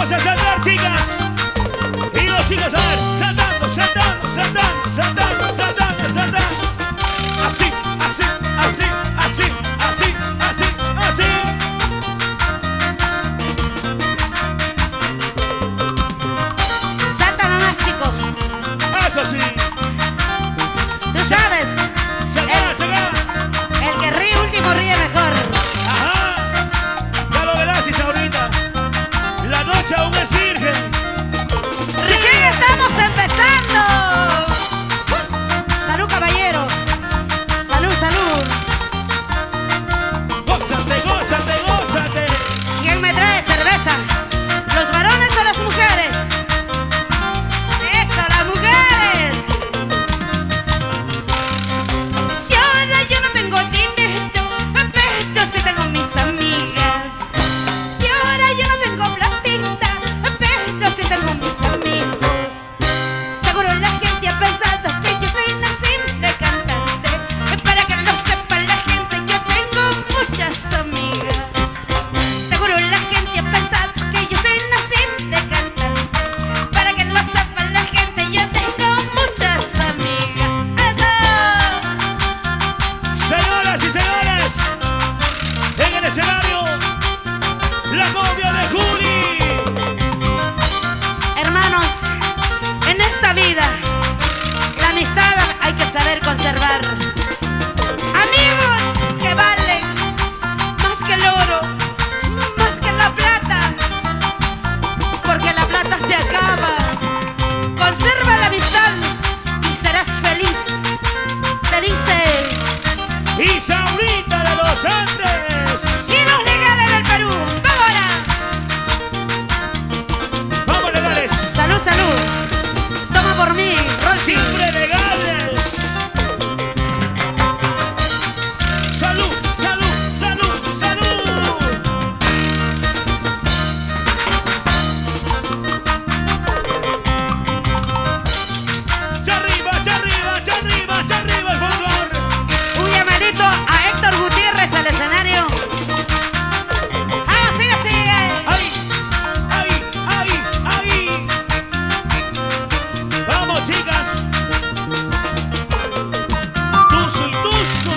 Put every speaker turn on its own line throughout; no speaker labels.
Vamos a saltar, chicas. Y los chicos, a ver, saltando, saltando, saltando, saltando, saltando, saltando. Así, así, así, así, así, así, así.
Salta nomás, chico.
Eso sí.
Tú sabes,
Se acaba, se acaba.
el que ríe último ríe mejor.
Ajá. Ya lo verás, Isaurita. La noche aún es virgen.
Recién estamos empezando. Salud, caballero. Salud, salud.
Gózate, gózate, gózate.
¿Quién me trae cerveza? ¿Los varones o las mujeres? ¡Eso, las mujeres! Si ahora yo no tengo dinero, pero sí tengo mis amigas. Si ahora yo no tengo platita, pero sí tengo mis amigos. Seguro la gente ha pensado que yo soy una simple cantante. Para que lo sepa la gente, yo tengo muchas amigas. Seguro la gente ha pensado que yo soy una simple cantante. Para que lo sepa la gente, yo tengo muchas amigas. ¡Eso!
Señoras y señores, en el escenario, la copia de Juli.
Hermanos, en esta vida, la amistad hay que saber conservar. Amigos que valen más que el oro, más que la plata, porque la plata se acaba. Conserva la amistad y serás feliz. Te dice,
Isaurita de los Andes.
y los legales del Perú. ¡Vamos ahora!
Vamos, legales.
Salud, salud. Toma por mí, Rolfi.
Siempre legales. Salud, salud, salud, salud. Ya arriba, ya arriba, ya arriba, ya arriba, el folclor.
Un llamadito a Héctor Gutiérrez al escenario. ¡Ah, sigue, sigue!
Ahí, ahí, ahí, ahí. Vamos, chicas. Tuzo y tuzo.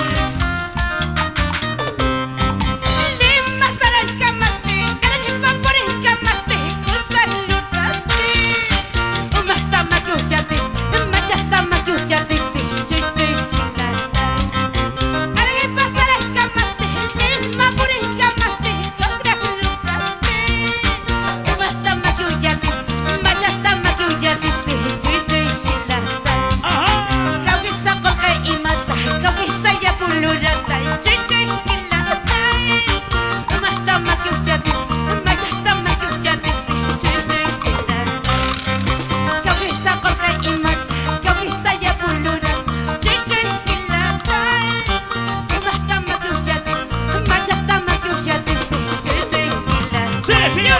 Sigue, sigue.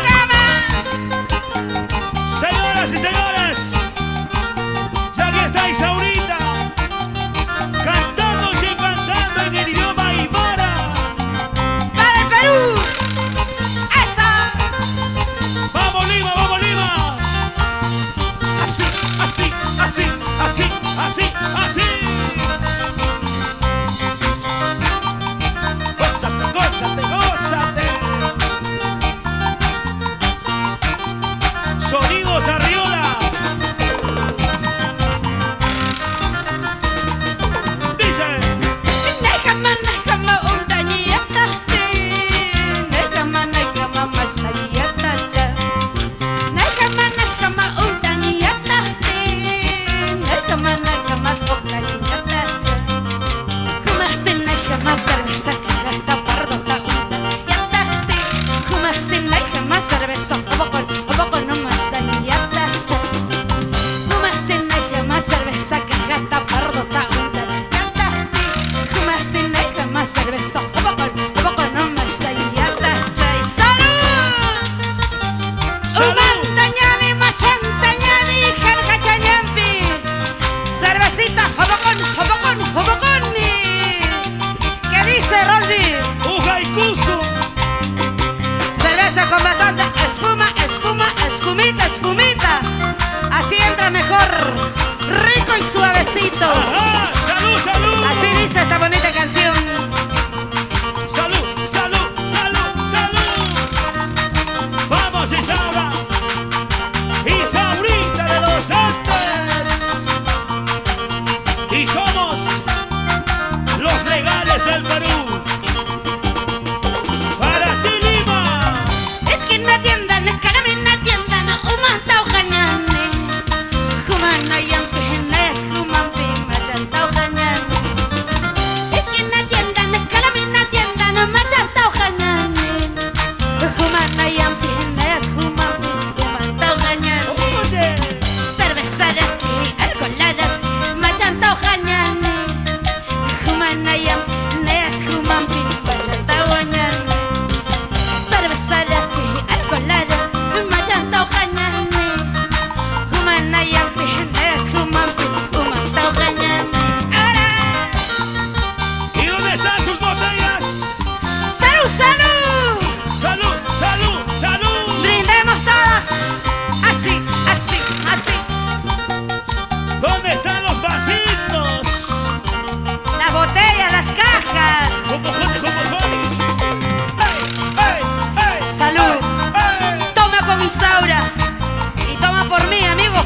Señoras y señores, ya aquí está Isaurita, cantando y cantando en el idioma aymara.
¡Para el Perú! ¡Eso!
¡Vamos, Lima, vamos, Lima! Así, así, así, así, así, así. Gózate, gózate, gózate. Sonidos Arriola.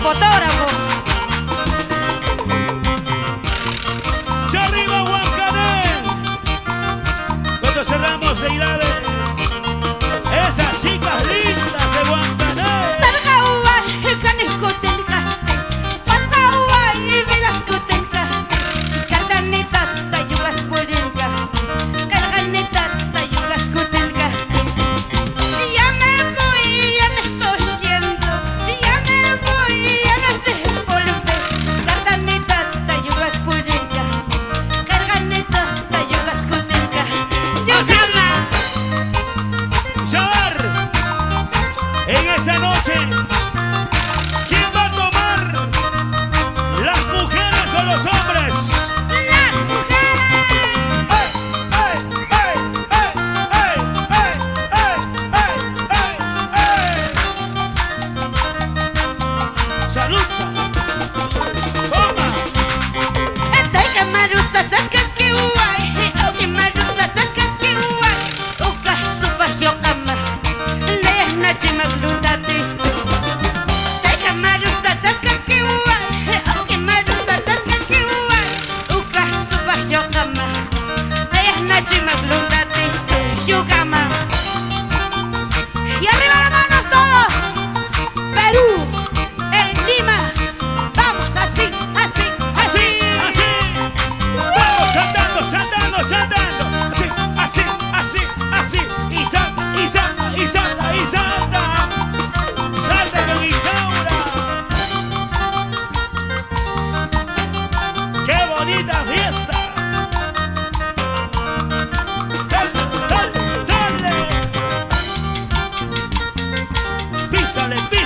fotógrafo.
¡Ya arriba, Huancané! Cuando cerramos de Irade, esas chicas lindas de Huancané.
Sargaua, caniscotenca, pasaua y vedascotenca, carganeta, tayugas purinca, carganeta, tayugas cutenca. Ya me voy, ya me estoy yendo, ya me voy, ya no te volver. Carganeta, tayugas purinca, carganeta, tayugas cutenca. Yugama.
Char, en esa noche, ¿quién va a tomar? ¿Las mujeres o los hombres?
Las mujeres.
¡Ey, ey, ey, ey, ey, ey, ey, ey! ¡Salud! ¡Toma!
Estoy que maruta, saca que guay. Oh, que maruta, saca que guay. Uka supa yo kama. Lees na chima glutati. Estoy que maruta, saca que guay. Oh, que maruta, saca que guay. Uka supa yo kama. Lees na chima glutati. Yo kama. Y arriba las manos todos. Perú, en Lima. Vamos así, así,
Así,
así.
así. Vamos saltando, saltando, saltando. Así, así, así, así. Y salta, y salta, y salta, y salta. Salta con Isaura. ¡Qué bonita fiesta! Dale, dale, dale. Písale, písale.